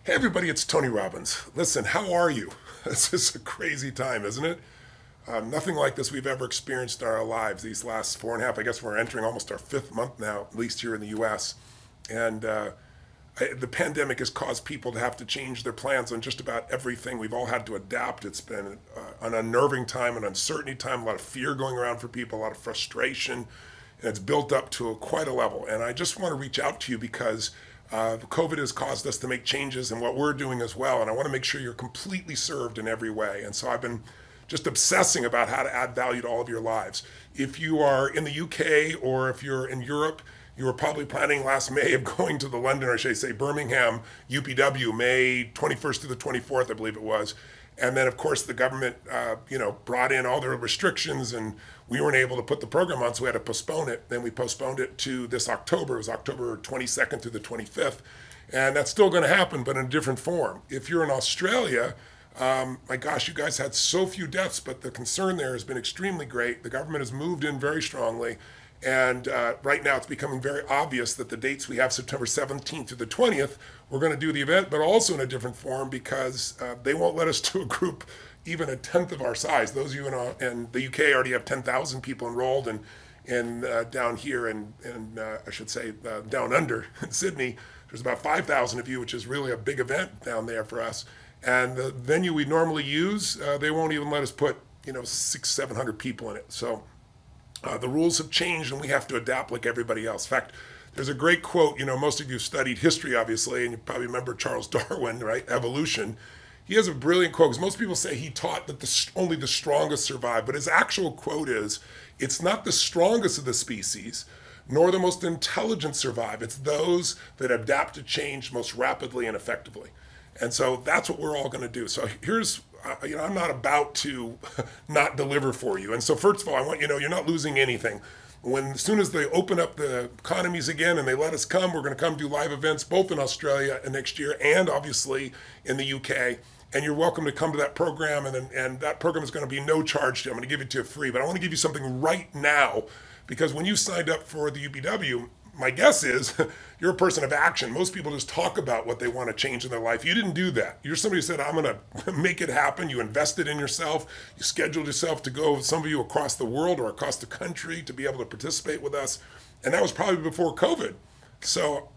Hey everybody, it's Tony Robbins. Listen, how are you? This is a crazy time, isn't it? Nothing like this we've ever experienced in our lives these last 4.5. I guess we're entering almost our 5th month now, at least here in the U.S. And the pandemic has caused people to have to change their plans on just about everything. We've all had to adapt. It's been an unnerving time, an uncertainty time, a lot of fear going around for people, a lot of frustration, and it's built up to quite a level. And I just want to reach out to you because COVID has caused us to make changes in what we're doing as well, and I want to make sure you're completely served in every way. And so I've been just obsessing about how to add value to all of your lives. If you are in the UK or if you're in Europe, you were probably planning last May of going to the London, or should I say Birmingham, UPW, May 21st through the 24th, I believe it was. And then, of course, the government, brought in all their restrictions, and we weren't able to put the program on, so we had to postpone it. Then we postponed it to this October. It was October 22nd through the 25th. And that's still going to happen, but in a different form. If you're in Australia, my gosh, you guys had so few deaths, but the concern there has been extremely great. The government has moved in very strongly. And right now it's becoming very obvious that the dates we have, September 17th through the 20th, we're going to do the event, but also in a different form because they won't let us do a group even a tenth of our size. Those of you in the UK already have 10,000 people enrolled, and down here and I should say down under in Sydney, there's about 5,000 of you, which is really a big event down there for us. And the venue we normally use, they won't even let us put 600-700 people in it. So the rules have changed, and we have to adapt like everybody else. In fact, there's a great quote, most of you studied history, obviously, and you probably remember Charles Darwin, right? Evolution. He has a brilliant quote, because most people say he taught that only the strongest survive, but his actual quote is, it's not the strongest of the species, nor the most intelligent survive. It's those that adapt to change most rapidly and effectively. And so that's what we're all going to do. So here's, I'm not about to not deliver for you. And so first of all, I want you to know you're not losing anything. As soon as they open up the economies again and they let us come, we're going to come do live events both in Australia and next year, and obviously in the UK. And you're welcome to come to that program, and that program is going to be no charge to you. I'm going to give it to you free, but I want to give you something right now, because when you signed up for the UPW, my guess is you're a person of action. Most people just talk about what they want to change in their life. You didn't do that. You're somebody who said, I'm going to make it happen. You invested in yourself. You scheduled yourself to go, some of you across the world or across the country, to be able to participate with us. And that was probably before COVID. So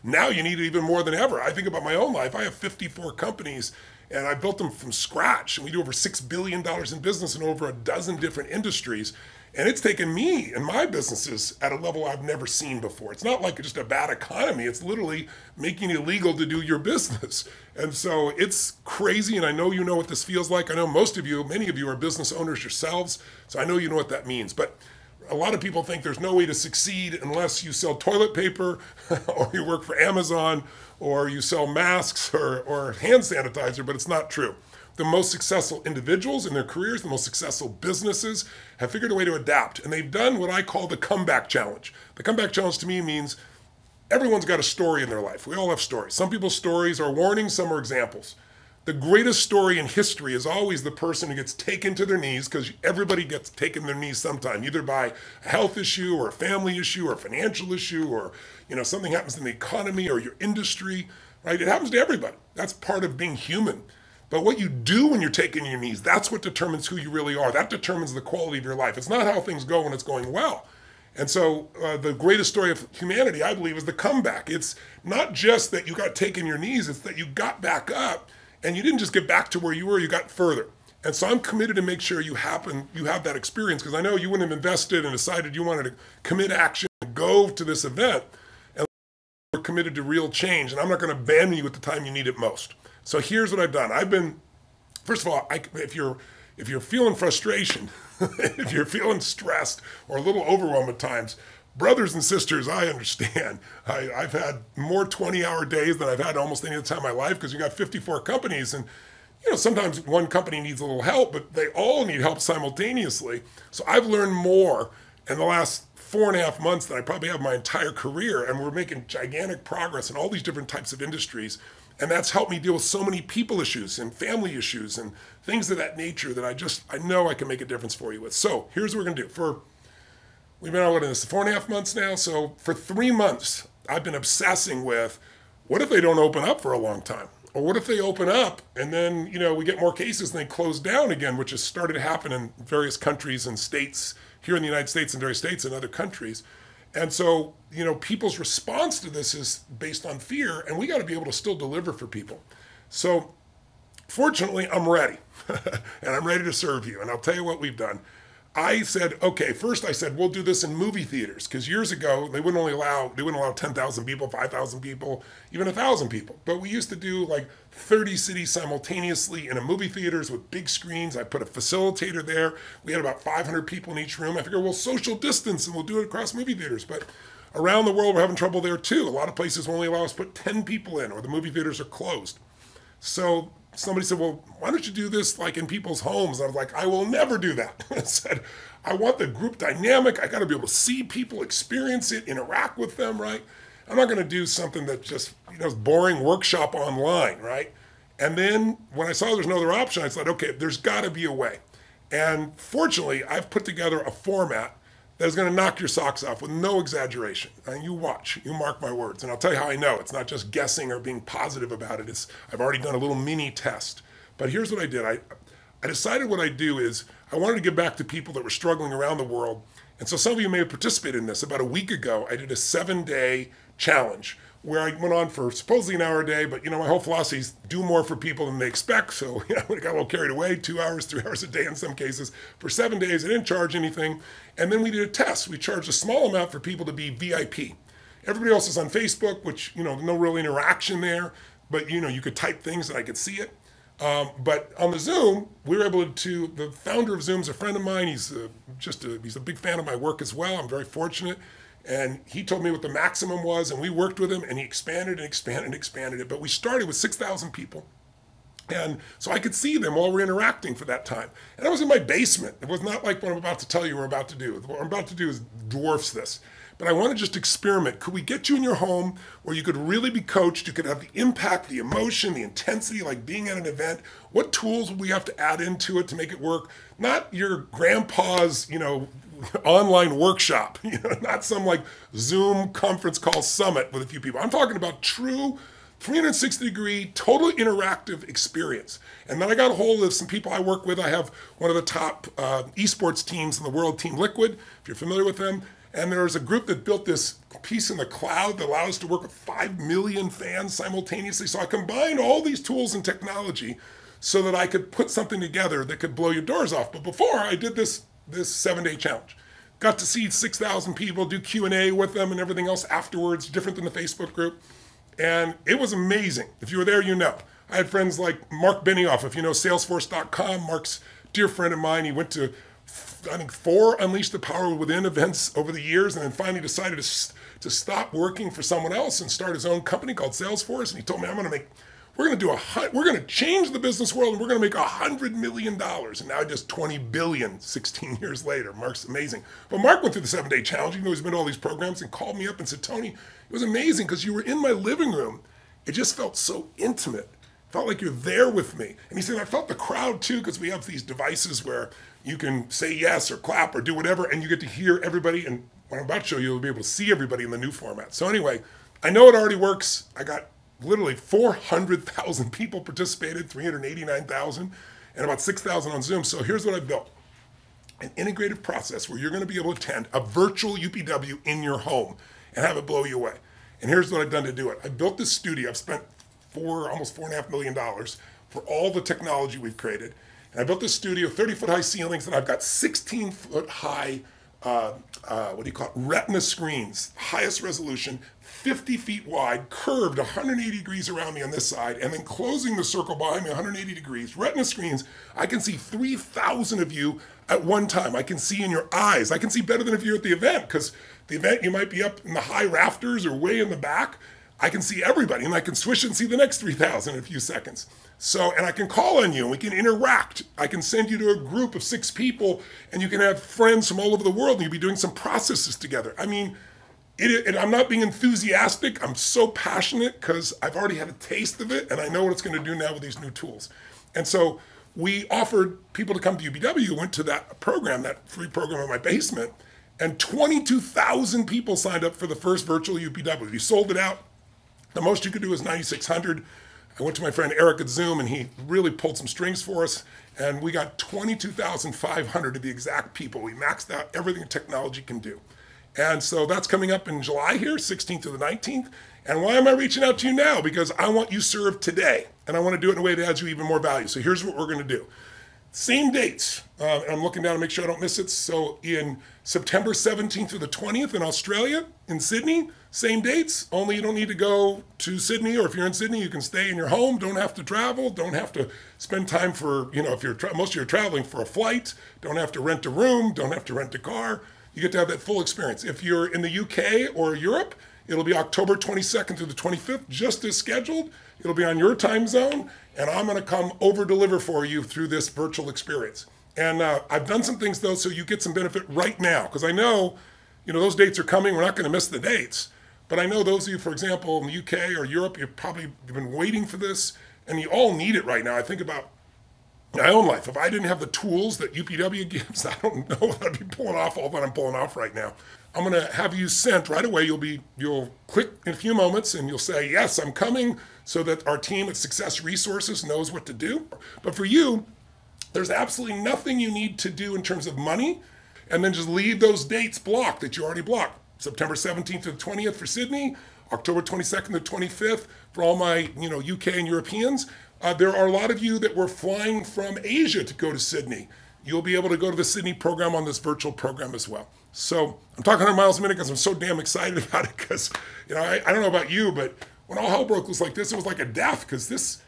now you need it even more than ever. I think about my own life. I have 54 companies, and I built them from scratch. And we do over $6 billion in business in over a dozen different industries. And it's taken me and my businesses at a level I've never seen before. It's not like just a bad economy. It's literally making it illegal to do your business. And so it's crazy, and I know you know what this feels like. I know many of you are business owners yourselves, so I know you know what that means. But a lot of people think there's no way to succeed unless you sell toilet paper or you work for Amazon or you sell masks or hand sanitizer, but it's not true. The most successful individuals in their careers, the most successful businesses, have figured a way to adapt. And they've done what I call the comeback challenge. The comeback challenge to me means everyone's got a story in their life. We all have stories. Some people's stories are warnings, some are examples. The greatest story in history is always the person who gets taken to their knees, because everybody gets taken to their knees sometime, either by a health issue or a family issue or a financial issue, or something happens in the economy or your industry, right? It happens to everybody. That's part of being human. But what you do when you're taking your knees, that's what determines who you really are. That determines the quality of your life. It's not how things go when it's going well. And so the greatest story of humanity, I believe, is the comeback. It's not just that you got taken your knees, it's that you got back up, and you didn't just get back to where you were, you got further. And so I'm committed to make sure you have that experience, because I know you wouldn't have invested and decided you wanted to commit action and go to this event, and you're committed to real change. And I'm not going to abandon you at the time you need it most. So here's what I've done. First of all, if you're feeling frustration, if you're feeling stressed or a little overwhelmed at times, brothers and sisters, I understand. I've had more 20-hour days than I've had almost any other time in my life, because you got 54 companies, and sometimes one company needs a little help, but they all need help simultaneously. So I've learned more in the last 4.5 months than I probably have my entire career, and we're making gigantic progress in all these different types of industries. And that's helped me deal with so many people issues and family issues and things of that nature that I know I can make a difference for you with. So here's what we're going to do. We've been out in this 4.5 months now. So for 3 months, I've been obsessing with, what if they don't open up for a long time? Or what if they open up and then, we get more cases and they close down again, which has started to happen in various countries and states, here in the United States and various states and other countries. And so, people's response to this is based on fear, and we got to be able to still deliver for people. So fortunately, I'm ready, and I'm ready to serve you. And I'll tell you what we've done. I said, okay, first I said, we'll do this in movie theaters, because years ago, they wouldn't allow 10,000 people, 5,000 people, even 1,000 people. But we used to do like 30 cities simultaneously in a movie theaters with big screens. I put a facilitator there. We had about 500 people in each room. I figured we'll social distance and we'll do it across movie theaters. But around the world, we're having trouble there too. A lot of places only allow us to put 10 people in, or the movie theaters are closed. So somebody said, well, why don't you do this like in people's homes? I was like, I will never do that. I said, I want the group dynamic. I got to be able to see people, experience it, interact with them, right? I'm not going to do something that just, boring workshop online, right? And then when I saw there's no other option, I said, okay, there's got to be a way. And fortunately, I've put together a format that is going to knock your socks off with no exaggeration. And you watch, you mark my words. And I'll tell you how I know. It's not just guessing or being positive about it. I've already done a little mini test. But here's what I did. I decided what I'd do is I wanted to give back to people that were struggling around the world. And so some of you may have participated in this. About a week ago, I did a 7-day challenge where I went on for supposedly an hour a day, but my whole philosophy is do more for people than they expect. So I got a little carried away, 2 hours, 3 hours a day in some cases. For 7 days, I didn't charge anything. And then we did a test. We charged a small amount for people to be VIP. Everybody else is on Facebook, which, no real interaction there, but you could type things and I could see it. But on the Zoom, we were able to, the founder of Zoom is a friend of mine. He's a big fan of my work as well. I'm very fortunate. And he told me what the maximum was, and we worked with him, and he expanded and expanded and expanded it. But we started with 6,000 people. And so I could see them while we're interacting for that time. And I was in my basement. It was not like what I'm about to tell you we're about to do. What I'm about to do is dwarfs this. But I want to just experiment. Could we get you in your home where you could really be coached? You could have the impact, the emotion, the intensity, like being at an event. What tools would we have to add into it to make it work? Not your grandpa's, online workshop, not some like Zoom conference call summit with a few people. I'm talking about true 360-degree, totally interactive experience. And then I got a hold of some people I work with. I have one of the top esports teams in the world, Team Liquid, if you're familiar with them. And there's a group that built this piece in the cloud that allows us to work with 5 million fans simultaneously. So I combined all these tools and technology so that I could put something together that could blow your doors off. But before I did this 7-day challenge, got to see 6,000 people, do Q&A with them and everything else afterwards, different than the Facebook group. And it was amazing. If you were there, I had friends like Mark Benioff, if you know Salesforce.com. Mark's a dear friend of mine. He went to, I think, 4 Unleash the Power Within events over the years, and then finally decided to stop working for someone else and start his own company called Salesforce. And he told me, we're going to change the business world, and we're going to make $100 million. And now just 20 billion 16 years later. Mark's amazing. But Mark went through the 7-day challenge, even though he's been to all these programs, and called me up and said, Tony, it was amazing because you were in my living room. It just felt so intimate. Felt like you're there with me. And he said, I felt the crowd too, because we have these devices where you can say yes or clap or do whatever, and you get to hear everybody. And what I'm about to show you, you'll be able to see everybody in the new format. So anyway, I know it already works. I got literally 400,000 people participated, 389,000, and about 6,000 on Zoom. So here's what I built. An integrative process where you're going to be able to attend a virtual UPW in your home and have it blow you away. And here's what I've done to do it. I built this studio. I've spent almost $4.5 million for all the technology we've created. And I built this studio, 30-foot high ceilings, and I've got 16-foot high, retina screens, highest resolution, 50 feet wide, curved 180 degrees around me on this side, and then closing the circle behind me 180 degrees. Retina screens, I can see 3,000 of you at one time. I can see in your eyes. I can see better than if you're at the event, because the event you might be up in the high rafters or way in the back. I can see everybody, and I can swish and see the next 3,000 in a few seconds. So, and I can call on you, and we can interact. I can send you to a group of 6 people, and you can have friends from all over the world, and you'll be doing some processes together. I mean, I'm not being enthusiastic. I'm so passionate because I've already had a taste of it, and I know what it's going to do now with these new tools. And so we offered people to come to UPW, went to that program, that free program in my basement, and 22,000 people signed up for the first virtual UPW. We sold it out. The most you could do is 9,600. I went to my friend Eric at Zoom, and he really pulled some strings for us, and we got 22,500 of the exact people. We maxed out everything technology can do. And so that's coming up in July here, 16th to the 19th. And why am I reaching out to you now? Because I want you served today, and I want to do it in a way that adds you even more value. So here's what we're going to do. Same dates, and I'm looking down to make sure I don't miss it. So in September 17th through the 20th in Australia, in Sydney, same dates, only you don't need to go to Sydney, or if you're in Sydney, you can stay in your home, don't have to travel, don't have to spend time for, if you're most of you are traveling for a flight, don't have to rent a room, don't have to rent a car. You get to have that full experience. If you're in the UK or Europe, it'll be October 22nd through the 25th, just as scheduled. It'll be on your time zone, and I'm going to come over-deliver for you through this virtual experience. And I've done some things, though, so you get some benefit right now, because I know, those dates are coming. We're not going to miss the dates. But I know those of you, for example, in the UK or Europe, you've been waiting for this, and you all need it right now. I think about my own life. If I didn't have the tools that UPW gives, I don't know what I'd be pulling off all that I'm pulling off right now. I'm going to have you sent right away. You'll click in a few moments and you'll say, yes, I'm coming, so that our team at Success Resources knows what to do. But for you, there's absolutely nothing you need to do in terms of money, and then just leave those dates blocked that you already blocked. September 17th to the 20th for Sydney, October 22nd to 25th for all my UK and Europeans. There are a lot of you that were flying from Asia to go to Sydney. You'll be able to go to the Sydney program on this virtual program as well. So I'm talking 100 miles a minute because I'm so damn excited about it, because I don't know about you, but when all hell broke loose like this, it was like a death, because this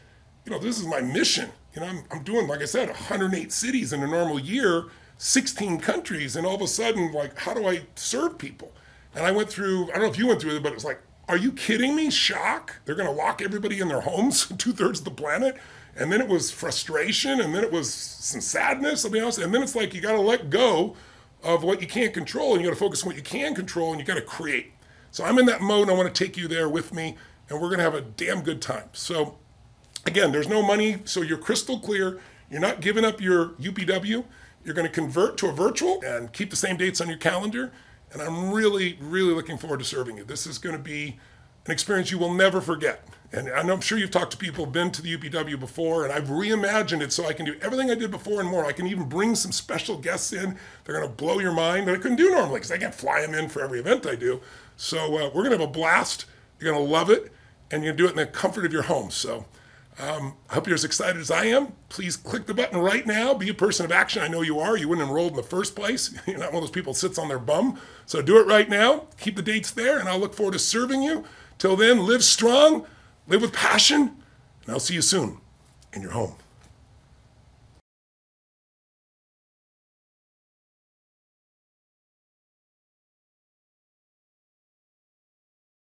is my mission. I'm doing, like I said, 108 cities in a normal year, 16 countries, and all of a sudden, like, how do I serve people? And I went through, I don't know if you went through it, but it was like, are you kidding me? Shock. They're going to lock everybody in their homes, 2/3 of the planet. And then it was frustration, and then it was some sadness, I'll be honest. And then it's like, you got to let go of what you can't control, and you got to focus on what you can control, and you got to create. So I'm in that mode, and I want to take you there with me, and we're going to have a damn good time. So again, there's no money, so you're crystal clear. You're not giving up your UPW. You're going to convert to a virtual and keep the same dates on your calendar. And I'm really, really looking forward to serving you. This is going to be an experience you will never forget. And I'm sure you've talked to people who've been to the UPW before, and I've reimagined it so I can do everything I did before and more. I can even bring some special guests in. They're going to blow your mind that I couldn't do normally, because I can't fly them in for every event I do. So we're going to have a blast. You're going to love it, and you're going to do it in the comfort of your home. So I hope you're as excited as I am. Please click the button right now. Be a person of action. I know you are. You wouldn't enroll in the first place. You're not one of those people that sits on their bum. So do it right now. Keep the dates there, and I'll look forward to serving you. Till then, live strong, live with passion, and I'll see you soon in your home.